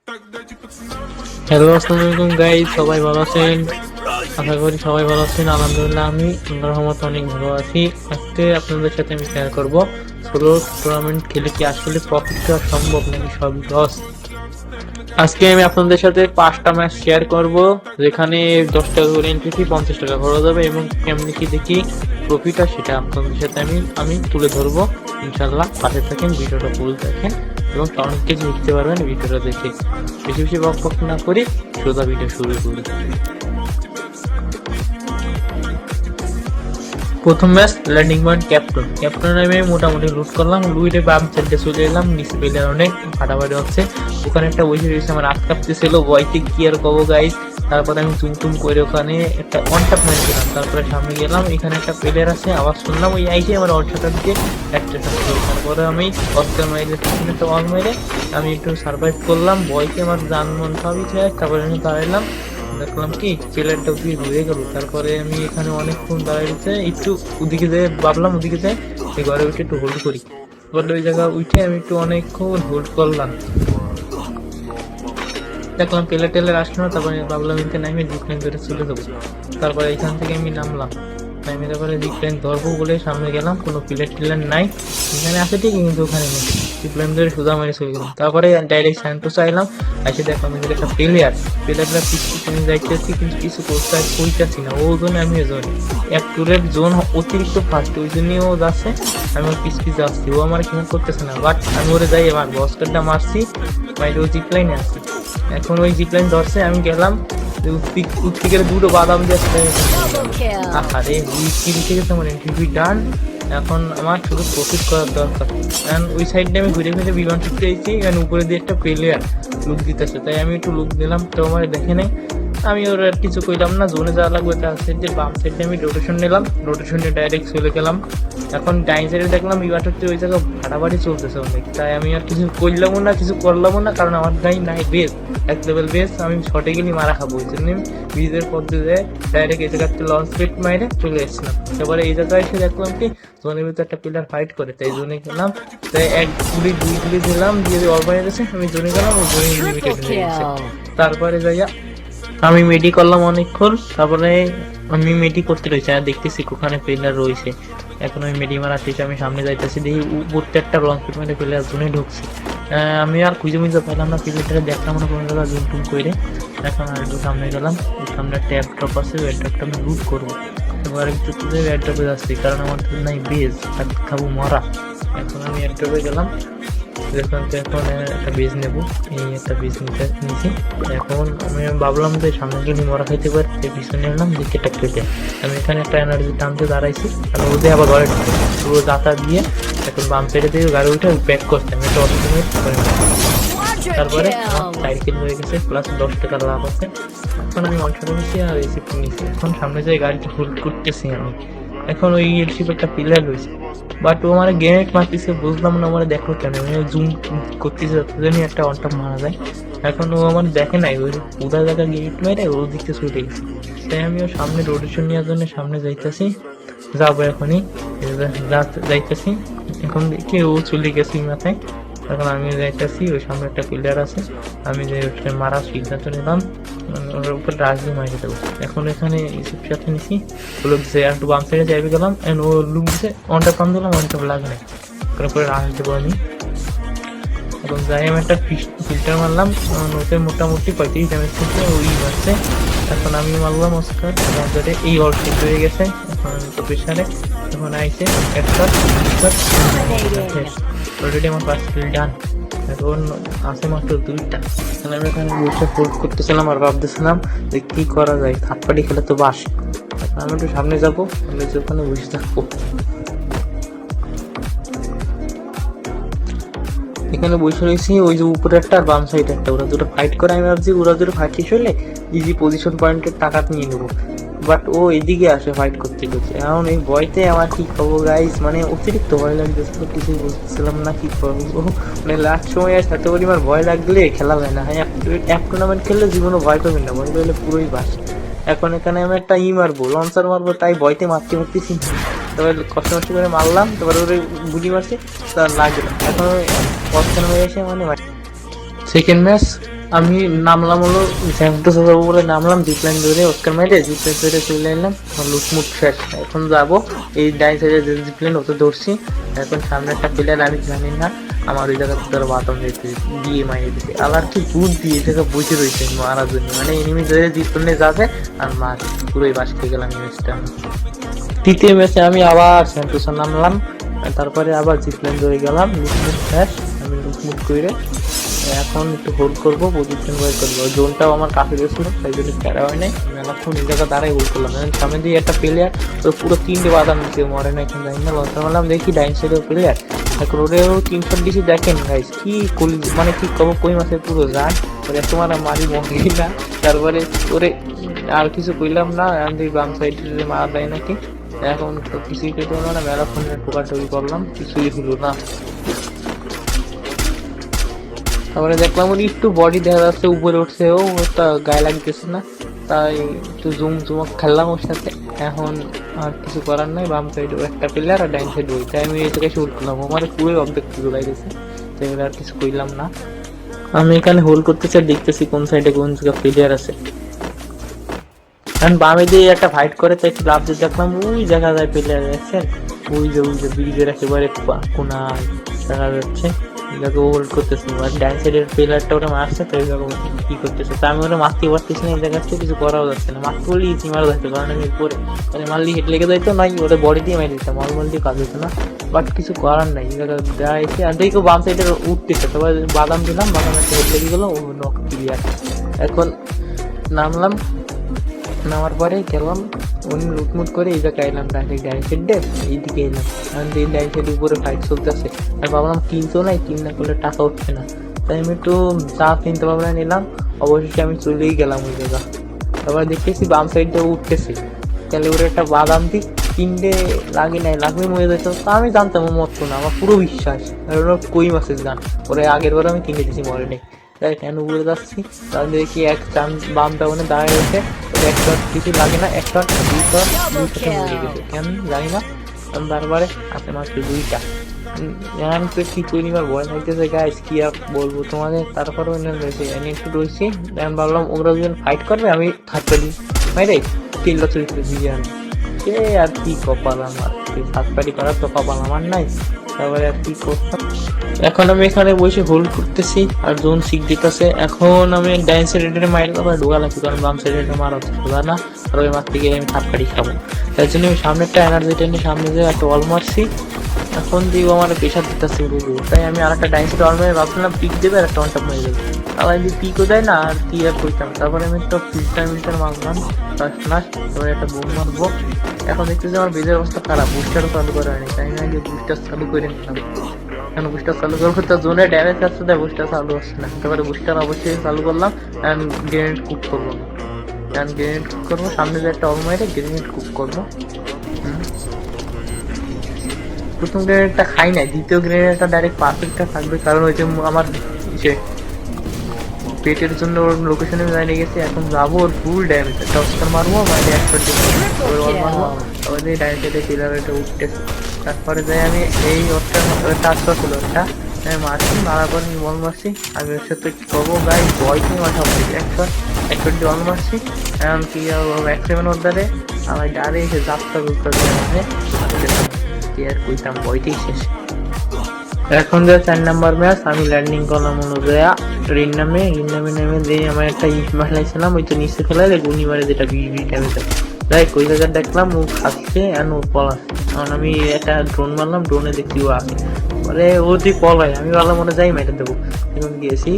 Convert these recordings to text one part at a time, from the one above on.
Hello, আসসালামু আলাইকুম guys, সবাই ভালো আছেন? আশা করি সবাই ভালো আছেন। আলহামদুলিল্লাহ আমি আল্লাহর রহমতে অনেক ভালো আছি। আজকে আপনাদের সাথে আমি শেয়ার করব সোলো টুর্নামেন্ট খেলে কি আসলে প্রফিট করা সম্ভব নাকি সবই লস। আজকে আমি আপনাদের সাথে 5টা ম্যাচ শেয়ার করব, যেখানে 10 টাকা করে এন্ট্রি ফি, 50 টাকা খরচ হবে এবং কেমনি কি দেখি প্রফিট হয় সেটা আপনাদের সাথে আমি তুলে ধরবো। ইনশাআল্লাহ পাশে থাকেন, ভিডিওটা ফুল দেখেন এবং অনেক কিছু শিখতে পারবেন ভিডিওটা দেখে। বেশি বেশি বকবক না করি, সোজা ভিডিও শুরু করি। প্রথম ম্যাচ ল্যান্ডিং পয়েন্ট ক্যাপ্টন আমি মোটামুটি লুট করলাম, লুইটে বাম সাইডে চলে এলাম। নিচে পেলে অনেক ফাটাফাটি হচ্ছে, ওখানে একটা বসে রয়েছে আমার হাত কাঁপতেছিল, ভয়তে কি আর কবো গাইস। তারপরে আমি চুমটুম করে ওখানে একটা ওয়ান ট্যাপ মেরেছিলাম, তারপরে সামনে গেলাম, এখানে একটা প্লেয়ার আছে, আবার শুনলাম ওই আইসে আমার অর্শাটার দিকে একটা তারপরে আমি অস্কার মাইলে একটা ওয়াল মেরে আমি একটু সার্ভাইভ করলাম। ভয়কে আমার জান মন সবই শেষ। তারপরে আমি দাঁড়াইলাম, দেখলাম কি প্লেয়ারটা ওদিকে ঘুরে গেল। তারপরে আমি এখানে অনেকক্ষণ দাঁড়াইছে, একটু ওদিকে যেয়ে ভাবলাম ওদিকে যাই, এই ঘরে উঠে একটু হোল্ড করি। বললে ওই জায়গা উঠে আমি একটু অনেকক্ষণ হোল্ড করলাম, দেখলাম প্লেয়ার টেলার আসলো না। তারপরে ভাবলাম এখানে নামে জিপলাইন ধরে চলে যাবো। তারপরে এখান থেকে আমি নামলাম, আমি তারপরে জিপলাইন ধরবো বলে সামনে গেলাম, কোনো প্লেয়ার টেলার নাই, এখানে আছে ঠিকই কিন্তু ওখানে নেই। জিপলাইন ধরে সোজা মেরে চলে গেলাম। তারপরে ডাইরেক্ট স্যান্টোস আইলাম, এসে দেখলাম এদের একটা প্লেয়াররা পিছনে যাইতেছি কিন্তু কিছু করতে কইতাছি না, ও জন্য আমি জোন এক টুরের জোন অতিরিক্ত ফাস্ট, ওই জন্যই ও যাচ্ছে, আমি ওর পিছ আসছি, ও আমার খেয়াল করতেছে না। বাট আমি ওরে যাই এবার বস্কারটা মারছি, বাইরে ও জিপলাইনে আসছি। এখন ওই জিপলাইন ধরছে, আমি গেলাম উৎপিকের দুটো বাদাম দিয়ে আরে উইস্কি দিতে গেছে আমার এন্ট্রি ডান। এখন আমার শুধু প্রফিট করার দরকার, কারণ ওই সাইডে আমি ঘুরে ঘুরে বিমান ছুটতে এসেছি, কারণ উপরে দিয়ে একটা প্লেয়ার লুক দিতেছে, তাই আমি একটু লুক দিলাম, তো আমার দেখে নেই। আমি ওর আর কিছু কইলাম না, জোনে যাওয়া লাগবে তার সাইডে বাম সাইডে আমি রোটেশন নিলাম, রোটেশনে ডাইরেক্ট চলে গেলাম। এখন ডাইন সাইডে দেখলাম ইভারটাতে ওই জায়গায় ফাটাফাটি চলতেছে অনেক, তাই আমি আর কিছু করলামও না, কিছু করলামও না, কারণ আমার গাই নাই বেস, এক লেভেল বেস, আমি শর্টে গেলে মারা খাবো। ওই জন্য ব্রিজের পদ্ধতিতে ডাইরেক্ট এই জায়গাতে লঞ্চ পেট মাইরে চলে এসেছিলাম। এবারে এই জায়গায় এসে দেখলাম কি জোনের ভিতরে একটা প্লেয়ার ফাইট করে, তাই জোনে গেলাম, তাই এক গুলি দুই গুলি দিলাম, দিয়ে অল বাইরে গেছে, আমি জোনে গেলাম, ও জোনে লিমিটেড হয়ে গেছে। তারপরে যাইয়া আমি মেডি করলাম অনেকক্ষণ, তারপরে আমি মেডি করতে রয়েছে আর দেখতেছি ওখানে প্লেয়ার রয়েছে। এখন আমি মেডি মারা শেষে আমি সামনে যাইতেছি, দেখি উপরতে একটা লঞ্চ পেট মেরে প্লেয়ার জোনে ঢুকছে। আমি আর খুঁজে মুজে পেলাম না, প্লেয়ারটাকে দেখলাম না কোনো জায়গায় জুম টুম করে। এখন আর একটু সামনে গেলাম, সামনে একটা এয়ারড্রপ আছে, এয়ারড্রপটা আমি লুট করবো। এবার একটু এয়ারড্রপে যাচ্ছি, কারণ আমার তো নাই বেজ, খাবো মরা। এখন আমি এয়ারড্রপে গেলাম, এখন একটা বীজ নেবো, এই একটা বীজ নিয়েছি। এখন আমি ভাবলাম যে সামনে গেলে মরা খাইতে পারে, পিছনে এলাম, দিকে একটা কেটে আমি এখানে একটা এনার্জি টানতে দাঁড়াইছি, আর ওদের আবার ঘরে পুরো দাঁতা দিয়ে এখন বাম সাইডে দিয়ে গাড়ি উঠে ব্যাক করতে আমি একটা অটোমেট করে। তারপরে আমার সাইকেল হয়ে গেছে, প্লাস 10 টাকা লাভ আছে। এখন আমি অনশনে নিচ্ছি আর রিসিপ্ট নিচ্ছি, এখন সামনে যাই গাড়িটা হোল্ড করতেছি আমি। এখন ওই এয়ারশিপ একটা প্লেয়ার রয়েছে, বাট ও আমার গ্রেনেড মারতেছে, বুঝলাম না আমার দেখো কেন, জুম করতেছে যতজনই একটা অনটাপ মারা যায়। এখন ও আমার দেখে নাই, ওই পুরা জায়গা গ্রেনেড মেরে ওর দিকে ছুটে গেছে, তাই আমি ওর সামনে রোটেশন নেওয়ার জন্য সামনে যাইতেছি, যাবো এখনই যাইতেছি। এখন দেখি ও চলে গেছে মাথায়, এখন আমি যাইতেছি, ওই সামনে একটা প্লেয়ার আছে, আমি যে মারা সিদ্ধান্ত নিলাম, ওর উপর রাজ দিয়ে মারি দেবো। এখন এখানে ইসের সাথে নিছি, লুক দিছে, একটু বাম সাইডে যাইবে গেলাম, ও লুক দিছে, অনটা পান দিলাম, অনটা লাগে না, তারপরে রাজ দেবো আমি। এখন যাই আমি একটা ফিল্টার মারলাম, ওতে মোটামুটি 35 ড্যামেজ থেকে ওই মারছে। এখন আমি মারলাম অস্কার, ধরে এই অল শেষ হয়ে গেছে। এখন তো প্রেশারে এখন আইসে একটা অলরেডি আমার ফার্স্ট কিল ডান। এখন আছে মাত্র 2টা। আমি এখানে বসে ফোল্ড করতেছিলাম আর ভাবতেছিলাম যে কি করা যায়, হাতপাটি খেলে তো বাস। এখন আমি একটু সামনে যাবো, আমি ওখানে বসে থাকবো। এখানে বসে রয়েছি, ওই যে উপরে একটা আর বাম সাইড একটা, ওরা দুটো ফাইট করে, আমি ভাবছি ওরা দুটো ফাইট শেষ হলে ইজি পজিশন পয়েন্টের টাকা নিয়ে নেবো, বাট ও এদিকে আসে ফাইট করতে করতে। এখন এই ভয়তে আমার কি করবো গাইস, মানে অতিরিক্ত ভয় লাগতেছিল, কিছু বুঝতেছিলাম না কি করবো। মানে লাস্ট সময় আর এত পরিমাণ ভয় লাগলে খেলা যায় না। হ্যাঁ, এক টুর্নামেন্ট খেললে জীবনে ভয় করবেন না, ভয় করলে পুরোই বাস। এখন এখানে আমি একটা মারবো, লঞ্চার মারবো, তাই ভয়তে মারতেছি, তারপরে কষ্ট কষ্ট করে মারলাম, তারপরে ওরে গুলি মারছে, তার লাগবে না। এখন পথখানে হয়ে এসে মানে সেকেন্ড ম্যাচ আমি নামলাম হলো স্যান্টো সোসার উপরে নামলাম, জিপলাইন ধরে অস্কার মেরে জিপলাইন ধরে চলে এলাম, লুটমুট শেষ। এখন যাবো এই ডাইন সাইডে যে জিপলাইন ওতে ধরছি। এখন সামনে একটা প্লেয়ার আমি জানি না, আমার ওই জায়গাতে তারা বাতাম দিতে দিয়ে মারিয়ে দিতে, আবার কি বুট দিয়ে এই জায়গায় বসে রয়েছে মারার জন্য, মানে এনিমি ধরে জিপলাইনে যাবে আর মার পুরোই বাস খেয়ে গেলাম ম্যাচটা। তৃতীয় ম্যাচে আমি আবার স্যান্টোসে নামলাম, তারপরে আবার জিপলাইন ধরে গেলাম, লুটমুট শেষ। আমি লুটমুট করে এখন একটু হোল্ড করবো, পজিশন ওয়াইজ করবো। জোনটাও আমার কাছে গেছিল, তাই জন্য খেলা হয় নাই। মেলাক্ষণ এই জায়গা দাঁড়াই হোল্ড করলাম, সামনে দিয়ে একটা প্লেয়ার তো পুরো 3টে বাদাম দিতে মরে না, এখন জানি না। লঞ্চার মারলাম, দেখি ডাইন সাইডের প্লেয়ার, এখন ওরেও 3 শট দিছি। দেখেন গাইস কি কলি, মানে কি কব, কই মাসে পুরো যায় ওরে এত মারা মারি মরি না। তারপরে ওরে আর কিছু কইলাম না, আমি বাম সাইডে মারা দেয় নাকি, এখন তো কিছুই কেটে হলো না। মেলাক্ষণ টোকাটুকি করলাম, কিছুই হলো না। তারপরে দেখলাম ওর একটু বডি দেখা যাচ্ছে, উপরে উঠছে, ও ওটা গায়ে লাগতেছে না, তাই একটু জুম জুমক খেললাম ওর সাথে। এখন আর কিছু করার নাই, বাম সাইড একটা প্লেয়ার আর ডাইন সাইড ওই, তাই আমি এই জায়গায় শুট করলাম। আমার পুরোই অবজেক্ট চলে গেছে, তাই আর কিছু কইলাম না। আমি এখানে হোল্ড করতেছি আর দেখতেছি কোন সাইডে কোন জায়গা প্লেয়ার আছে। কারণ বামে দিয়ে একটা ফাইট করে, তাই একটু লাভ দিয়ে দেখলাম ওই দেখা যায় প্লেয়ার দেখছেন, ওই যে ব্রিজের একেবারে কোনায় দেখা যাচ্ছে। এটাকে হোল্ড করতেছি, ডাইন সাইডের প্লেয়ারটা ওটা মারছে, তো এইভাবে কি করতেছে, তা আমি ওটা মারতে পারতেছি না। এই জায়গাতে কিছু করাও যাচ্ছে না, মারতে বললে ইসি মারা যাচ্ছে, কারণ আমি উপরে মানে মারলি হেড লেগে যাইতো, নাই ওটা বডি দিয়ে মারি দিতাম, নর্মাল দিয়ে কাজ হতো না। বাট কিছু করার নাই, এই জায়গা দেওয়া এসে আর দেখো বাম সাইডে উঠতেছে, তারপর বাদাম দিলাম, বাদাম একটা হেড লেগে গেলো, ও নক ক্লিয়ার। এখন নামলাম, নামার পরে গেলাম অন্য লুটমুট করে এই জায়গায় এলাম, ডাইরেক্ট ডাইন সাইডে এইদিকে এলাম। কারণ এই ডাইন সাইডের উপরে ফাইট চলতেছে, আর ভাবলাম কিনতেও নাই, কিন না করলে টাকা উঠছে না, তাই আমি একটু চা কিনতে ভাবলাম নিলাম। অবশেষে আমি চলেই গেলাম ওই জায়গা। তারপরে দেখতেছি বাম সাইডটা উঠতেছে, তাহলে ওর একটা বাদাম দিক 3টে লাগে নাই, লাগবে মরে যেত। তা আমি জানতাম ও মরতো না, আমার পুরো বিশ্বাস, আর ওরা কই মাসের গান, ওরা আগের বার আমি কিনে দিয়েছি মরে নেই। তাই কেন উপরে যাচ্ছি, তাহলে দেখি এক চান বামটা মানে দাঁড়িয়ে রয়েছে, এক শট কিছু লাগে না, এক শট দুই শট মরে গেছে, কেন জানি না। আমি বারবারে আছে মাত্র 2টা, আমি তো কি পরিবার ভয় লাগতেছে গাইস, কি আর বলবো তোমাদের। তারপরে এনে একটু রয়েছি, আমি ভাবলাম ওরা দুজন ফাইট করবে, আমি থার্ড পারি ভাই কিল্লা চরিত্রে দিয়ে আমি সে আর কি কপাল আমার, থার্ড পারি করার তো কপাল আমার নাই। তারপরে আর কি করতাম, এখন আমি এখানে বসে হোল্ড করতেছি আর জোন সিক দিতেছে। এখন আমি ডাইন সাইডে মাইল আবার ঢোকা লাগছে, কারণ বাম সাইডে মারা হচ্ছে সোজা না, আর ওই মারতে গিয়ে আমি থাপকারি খাবো। তাই জন্য আমি সামনে একটা এনার্জি টেনে সামনে যে একটা অল মারছি। এখন দিয়েও আমার প্রেশার দিতেছে, তাই আমি আর একটা ডাইন সাইড অল মেরে ভাবছিলাম পিক দেবে আর একটা ওয়ানটাপ মেরে দেবে, আবার যদি পিকও দেয় না আর কি আর করতাম। তারপরে আমি একটা ফিল্টার মারলাম ফার্স্ট ক্লাস, তারপরে একটা বোম মারবো। এখন দেখতেছি আমার বেজের অবস্থা খারাপ, বুস্টারও চালু করা হয়নি, তাই না যে বুস্টার চালু করে নিলাম। এখন বুস্টার চালু করবো, তো জোনে ড্যামেজ আসছে, তাই বুস্টার চালু হচ্ছে না। তারপরে বুস্টার অবশ্যই চালু করলাম, অ্যান্ড গ্রেনেড কুক করবো, অ্যান্ড গ্রেনেড কুক করবো, সামনে যে একটা অল মেরে গ্রেনেড কুক করবো। প্রথম গ্রেনেডটা খাই নাই, দ্বিতীয় গ্রেনেডটা ডাইরেক্ট পারফেক্টটা থাকবে, কারণ ওই যে আমার সে পেটের জন্য ওর লোকেশনে দাঁড়িয়ে গেছে। এখন যাবো ওর ফুল ড্যামেজ, একটা অস্কার মারবো, মানে একটা মারবো, তারপরে দিয়ে ডাইরেক্ট সাইডে কিলার এটা উঠতেছে। তারপরে যাই আমি এই অস্কার টাচটা ছিল ওটা মারছি, মারার পর বল মারছি। আমি ওর সাথে কি করবো গাই, বয়কে মাথা উঠেছি, একশো বল মারছি। এখন কি ম্যাক্সিমাম ওর আমার ডারে এসে যাত্রা করতে কি আর কইতাম, বইতেই শেষ। এখন যে 4 নাম্বার ম্যাচ আমি ল্যান্ডিং করলাম অনুযায়ী রিন নামে নেমে দিয়ে আমার একটা ইট মারলাইছিলাম, ওই তো নিচে ফেলাইলে গুনি মারে, যেটা বিড়ি ড্যামেজ। তাই ওই জায়গা দেখলাম ও খাচ্ছে আর ও পলাশ, কারণ আমি একটা ড্রোন মারলাম, ড্রোনে দেখছি ও আসে, বলে ও তুই পলাই, আমি ভাবলাম মনে যাই মেরে দেবো। এখন গিয়েছি,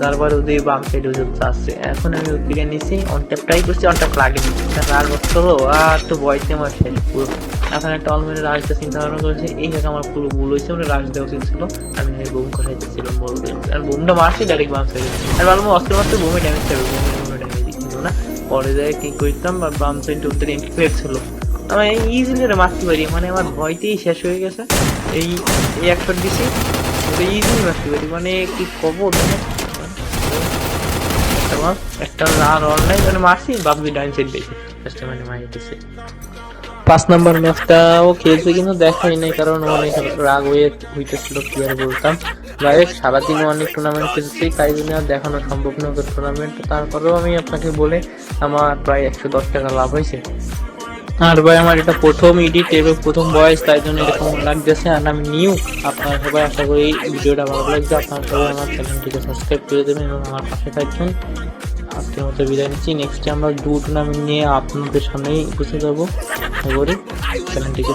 তারপর ওদের বাম সাইডে আসছে। এখন আমি ওদিকে নিয়েছি, অনট্যাপ ট্রাই করছি, অনট্যাপ লাগেনি, রাগ হলো আর তো বয়সে আমার শেষ পুরো। এখন একটা অলমেটে রাজটা চিন্তা ভাবনা করেছে, এই জায়গা আমার পুরো ভুল হয়েছে, মানে রাজ দেওয়া উচিত ছিল, আমি বোম করাইতেছিলাম বলতে, আর বোমটা মারছি ডাইরেক্ট বাম সাইডে, আর ভাবলাম অস্ত্র মারতে বোমে ড্যামেজ থাকবে, বোমে ড্যামেজ দিচ্ছিল না। পরে যায় কি করতাম, বা বাম সাইডে ওদের ইনফ্লেক্ট ছিল, আমি ইজিলি মারতে পারি, মানে আমার ভয়তেই শেষ হয়ে গেছে। এই একশো দিছি ওটা ইজিলি মারতে পারি, মানে কি কবো একটা আর অনলাইন মানে মারছি, বাবু ডাইন সাইড দিয়েছে, মানে মারিতেছে। 5 নাম্বার ম্যাচটাও খেলছে কিন্তু দেখাই নাই, কারণ অনেক রাগ হইতেছিল কি আর বলতাম। যাই হোক, সারাদিন অনেক টুর্নামেন্ট খেলছি, তাই জন্য আর দেখানো সম্ভব নয় টুর্নামেন্ট। তারপরেও আমি আপনাকে বলে আমার প্রায় 110 টাকা লাভ হয়েছে। আর ভাই আমার এটা প্রথম এডিট এবং প্রথম ভয়েস, তাই জন্য এরকম লাগতেছে। আর আমি নিউ, আপনারা সবাই আশা করি ভিডিওটা ভালো লাগবে। আপনারা সবাই আমার চ্যানেলটিকে সাবস্ক্রাইব করে দেবেন এবং আমার পাশে থাকবেন। আজকের মতো বিদায় নিচ্ছি। নেক্সটে আমরা 2 টুর্নামেন্ট নিয়ে আপনাদের সামনেই উপস্থিত হবো। আশা করি চ্যানেলটিকে